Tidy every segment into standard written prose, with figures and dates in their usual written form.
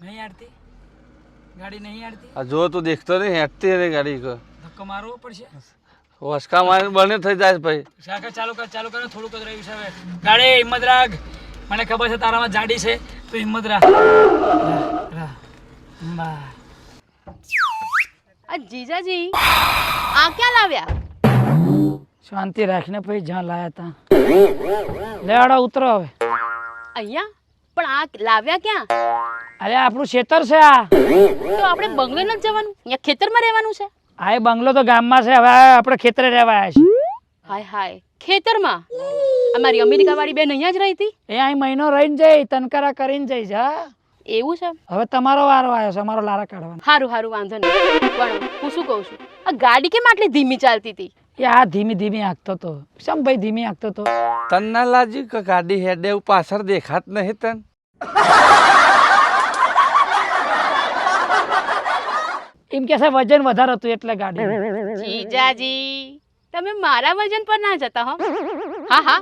नहीं हटती गाड़ी नहीं हटती जो तो देखतो नहीं हटती रे गाड़ी को धक्को मारવો પડશે વસકા મારી બને થઈ જાય ભાઈ શાખા ચાલુ કર થોડુંક જ રહ્યું છે હવે ગાડી હિંમત રાખ મને ખબર છે તારામાં જાડી છે તું હિંમત રાખ જીજાજી આ ક્યાં લાવ્યા? શાંતિ રાખને ભાઈ જ્યાં લાયા તા લેવાડો ઉતરો હવે અહીંયા પણ આ લાવ્યા ક્યાં? અરે આપણું ખેતર છે આ તો આપણે બંગલે નથી જવાનું, અહીંયા ખેતરમાં રહેવાનું છે. આ બંગલો તો ગામમાં છે, હવે આપણે ખેતરે રહેવા આવ્યા છીએ. હાય હાય ખેતરમાં? અમારી અમેરિકા વાળી બેન અહીંયા જ રહી હતી. એ અહીં મહિનો રહીને જઈ તનકરા કરીને જઈશ. હા એવું છે? હવે તમારો વારો આવ્યો છે અમારો લારા કાઢવાનો. સારું સારું વાંધો નહીં. પણ હું શું કહું છું, આ ગાડી કેમ આટલી ધીમી ચાલતી હતી? એ આ ધીમી ધીમી આંકતો તો શમ ભાઈ ધીમી આંકતો તો તન ના લાજી કે ગાડી હેડે પાછળ દેખાત નહીં તન એમ કે છે વજન વધારે હતું એટલે ગાડી. જીજાજી તમે મારા વજન પર ના જતા હો. હા હા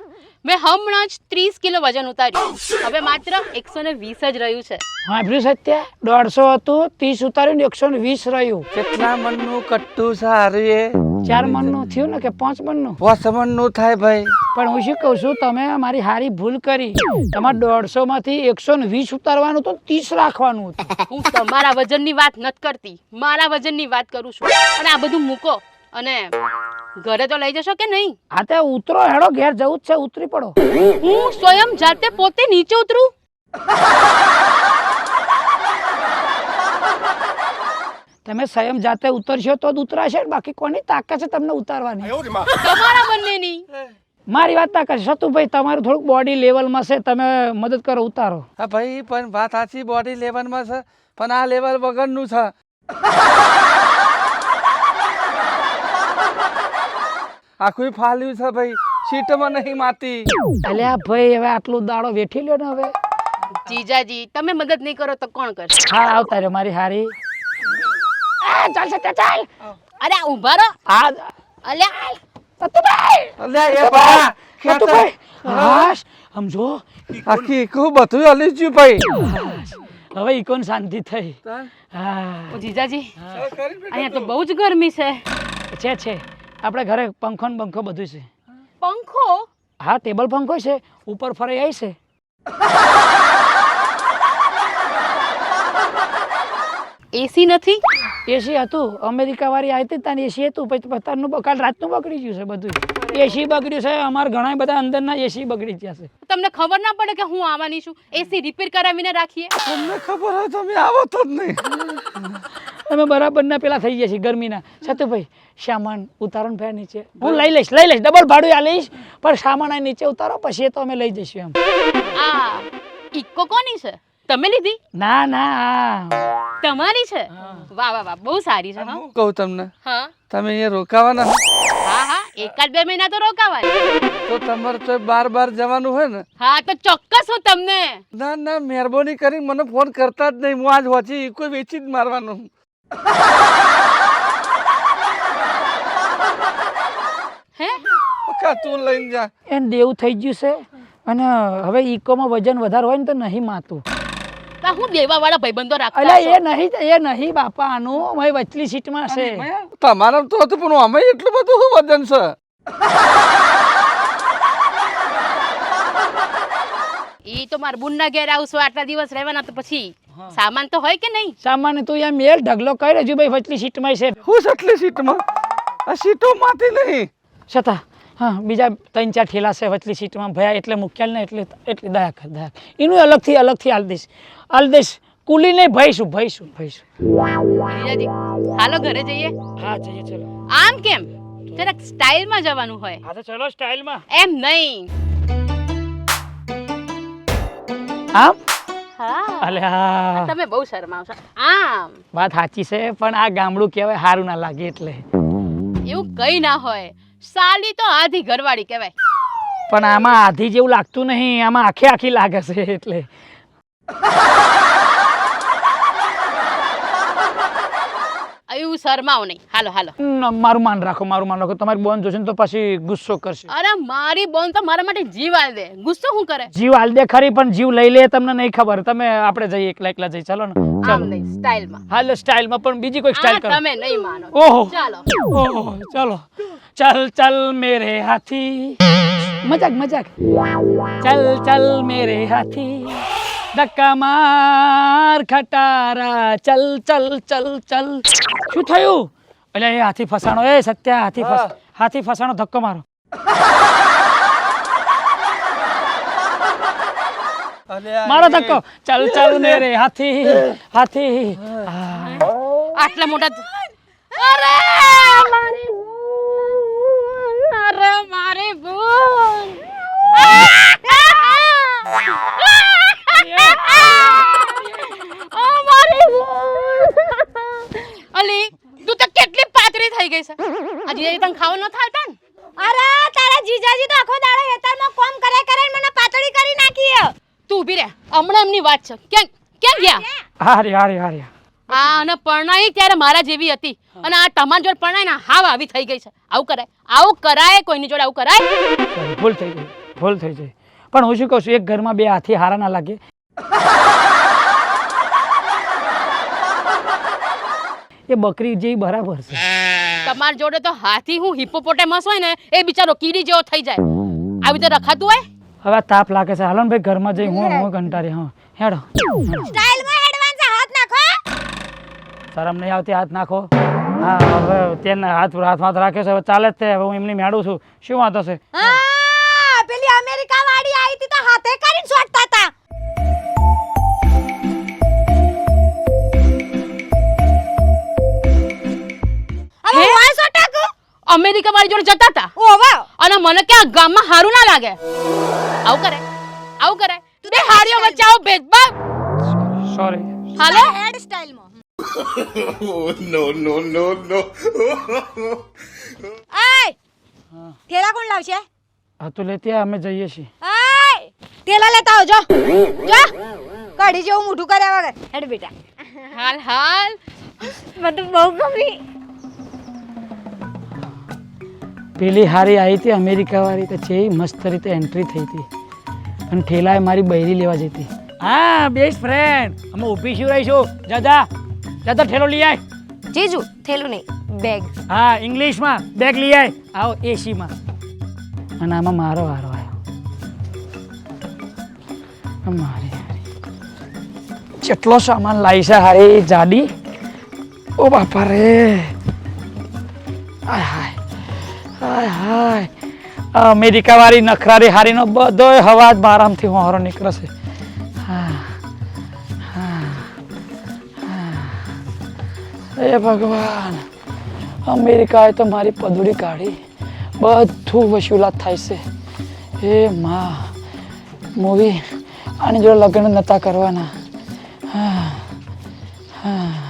મેં હમણાં જ 30 કિલો વજન ઉતાર્યું, હવે માત્ર 120 જ રહ્યું છે. સાંભળ્યું સત્ય? 150 હતું 30 ઉતાર્યું 120 રહ્યું. કેટલા મનનું કટ્ટું સારું એ 4 મણનું થયું ને કે 5 મણનું? 5 મનનું થાય ભાઈ. પણ હું શું કહું છું, તમે મારી હારી ભૂલ કરી. તમારે 150 માંથી 120 ઉતારવાનું તો 30 રાખવાનું હતું. હું તમારા વજનની વાત નથી કરતી, મારા વજનની વાત કરું છું. અને આ બધું મૂકો અને ઘરે તો લઈ જશો કે નહીં? આ તે ઉતરો હેડો, ઘેર જવું જ છે, ઉતરી પડો. હું સ્વયં જાતે પોતે નીચે ઉતરું? તમે સ્વયં જાતે ઉતરશો તો જ ઉતરાશે, બાકી કોની તાકાત છે તમને ઉતારવાની? તમારા બંનેની. મારી વાત ના કરશે સતુભાઈ, તમારું થોડુંક બોડી લેવલમાં છે, તમે મદદ કરો, ઉતારો. હા ભાઈ પણ વાત સાચી, બોડી લેવલમાં છે પણ આ લેવલ વગરનું છે. આખું ફાલ્યું છે ભાઈ, સીટમાં નહીં માતી. અલ્યા ભાઈ હવે આટલું દાડો વેઠી લ્યો ને હવે. જીજાજી તમે મદદ નહીં કરો તો કોણ કરશે? હા આવતા રહ્યો મારી હારી. ચાલ સત્ય ચાલ. અરે ઊભા રહો. હા અલ્યા સતુભાઈ. અલ્યા એ બા સતુભાઈ હાશ સમજો, આખી એકું બધું હલી ગયું ભાઈ. હવે ઈકોન શાંતિ થઈ. હા જીજાજી અહીંયા તો બહુ જ ગરમી છે. છે આપણે ઘરે પંખો ને બંખો બધું છે. પંખો? હા ટેબલ પંખો છે, ઉપર ફરાઈ આવી છે. એસી નથી? એસી હતું, અમેરિકા વાળી આવી હતી તાની એસી હતું, પછી તારનું કાલ રાતનું બગડી ગયું છે બધું. એસી બગડ્યું છે, અમારા ઘણા બધા અંદરના એસી બગડી ગયા છે. તમને ખબર ના પડે કે હું આવવાની છું? એસી રિપેર કરાવીને રાખીએ. તમને ખબર હોય તમે આવો તો જ નહીં. તમે બરાબર ના પેલા થઈ જશે ગરમીના. સતુભાઈ સામાન ઉતારો ને નીચે, હું લઈ લઈશ ડબલ ભાડું આ લઈશ, પણ સામાન આ નીચે ઉતારો પછી એ તો અમે લઈ જઈશું એમ. આ ઇકો કોની છે? તમે લીધી? ના ના તમારી છે? વાહ વાહ વાહ બહુ સારી છે. હું કહું તમને, હા તમે અહીંયા રોકાવાના હા હા એકાદ 2 મહિના તો રોકાવાય. તો તમારે તો બાર જવાનું હોય ને? હા તો ચોક્કસ હું તમને. ના ના મહેરબાની કરી મને ફોન કરતા જ નહીં, હું આજ વાંચી કોઈ વેચી જ મારવાનું. હે પક્કા તું લઈને જા. એને દેવું થઈ ગયું છે, અને હવે ઇકોમાં વજન વધારે હોય ને તો નહીં માતું. તો હું દેવા વાળા ભાઈબંધો રાખતા એટલે હશો. એ નહીં બાપા, આનું મારી વચલી સીટમાં છે. તમારા તો હતું પણ અમે એટલું બધું શું વજન છે? ઈ તો મારા બુનના ઘેર આવશો, આટલા દિવસ રહેવાના, તો પછી સામાન તો હોય કે નહીં? સામાન્ય તું યા મેલ ઢગલો કરી રહેજો ભાઈ, વચલી સીટમાં છે. હું સટલી સીટમાં? આ સીટો માંથી નહીં છતાં હા બીજા 3-4 ઠેલા છે વચલી સીટમાં ભયા, એટલે મૂક્યા ને એટલે દયા કર એનું અલગથી હાલ દઈશ કુલી નહીં ભઈશું. જીજાજી હાલો ઘરે જઈએ. હા જઈએ ચલો. આમ કેમ? જરાક સ્ટાઇલમાં જવાનું હોય. હા તો ચલો સ્ટાઇલમાં. એમ નહીં. આમ હા અલે હા તમે બહુ શરમાવશો. આમ વાત સાચી છે, પણ આ ગામડું કહેવાય, સારું ના લાગે એટલે. એવું કઈ ના હોય, સાલી તો આધી ઘરવાળી કહેવાય. પણ આમાં આધી જેવું લાગતું નહીં, આમાં આખી લાગે છે એટલે. એવું શરમાઓ નહીં. હાલો હાલો. મારું માન રાખો, મારું માન રાખો. તમારી બોન જોશે ને તો પછી ગુસ્સો કરશે. અરે મારી બોન તો મારા માટે જીવ આલ દે, ગુસ્સો શું કરે? જીવ હાલ દે ખરી, પણ જીવ લઈ લે તમને નહીં ખબર. તમે આપણે જઈએ એકલા એકલા જઈએ, ચાલો ને. આમ નહીં, સ્ટાઇલમાં. હાલો સ્ટાઇલમાં, પણ બીજી કોઈ સ્ટાઇલ કરો. તમે નહીં માનો. ઓહો ચાલો. ઓહો ચાલો. ચલ ચલ મેરે હાથી, મજાક મજાક. ચલ ચલ મેરે હાથી, ધક્કા માર ખટારા, ચલ ચલ ચલ ચલ. શું થયું? એટલે એ હાથી ફસાણો. એ સત્યા, હાથી ફસાણો, ધક્કો મારો. મારો ધક્કો. ચલ ચલ મેરે હાથી, હાથી. આટલા મોટા અરે મારી બોન, અરે મારી બોન. અલી તું તો કેટલી પાતળી થઈ ગઈ છે. હજી તને ખાવા ન થાતા ને? અરે તારા જીજાજી તો આખો દાડો હેતરમાં કોમ કરે કરે મને પાતળી કરી નાખી. તું ઊભી રહે, હમણાં એમની વાત છે. ક્યાં ગયા? હારી હારી હારી. આ અને પરણાઈ ત્યારે મારા જેવી હતી અને આ તમારી જોડે પરણાઈ ને હાવ આવી થઈ ગઈ છે. આવું કરાય? આવું કરાય? કોઈની જોડે આવું કરાય? ભૂલ થઈ ગઈ, ભૂલ થઈ જાય. પણ હું શું કહું છું, એક ઘરમાં બે હાથી હારા ના લાગે. એ બકરી જેવી બરાબર છે. તમારી જોડે તો હાથી હું હિપ્પોપોટેમસ હોય ને એ બિચારો કીડી જેવો થઈ જાય. આવી રીતે રખાતું હોય? હવે તાપ લાગે છે, હાલો ને ભાઈ ઘરમાં જઈ. હું કંટાળી. હા હેડો. સ્ટાઇલમાં એડવાન્સ હાથ નાખો. શરમ નહીં આવતી? હાથ નાખો. હા હવે તેને હાથમાં રાખ્યો છે, હવે ચાલે જ તે. હવે હું એમની મેળું છું, શું વાંધો છે? હા પેલી અમેરિકા વાળી આવી હતી તો હાથે કરીને છોડતા હતા. હવે વાય સોટાકુ અમેરિકા વાળી જોડે જતા હતા ઓવા અને મને કે આ ગામમાં હારું ના લાગે. આવું કરે? આવું કરે? બે હારીઓ વચ્ચે આવો ભેદભાવ? સોરી. હાલો હેડ સ્ટાઇલમાં. આય થેલા કોણ લાવશે? હા તો લેતી આવ, અમે જઈએ છીએ. આય થેલા લેતા આવજો. જો કઢી જેવું મોઢું કર્યા વગર હેડ બેટા. હાલ હાલ મને બહુ ગમી. પેલી હારી આવી હતી અમેરિકા વાળી, તો છે મસ્ત રીતે એન્ટ્રી થઈ હતી અને ઠેલાએ મારી બૈરી લેવા જતી. હા બેસ્ટ ફ્રેન્ડ, અમે ઊભી શું રહીશું. જા તો ઠેલો લઈ આય. જીજુ થેલું નહીં બેગ. હા ઇંગ્લિશમાં બેગ લઈ આય. આવો એસીમાં. અને આમાં મારો વારો આવ્યો. મારી હારી કેટલો સામાન લાવી છે હારી જાડી. ઓ બાપા રે, હાય હાય હાય હાય. અમેરિકા વાળી નખરારી હારીનો બધો અવાજ આરામથી હોરો નીકળે છે. હા હા હા. એ ભગવાન, અમેરિકાએ તો મારી પદુડી કાઢી. બધું વસૂલાત થાય છે. એ માં મૂવી આની જોડે લગ્ન નતા કરવાના. હા હા.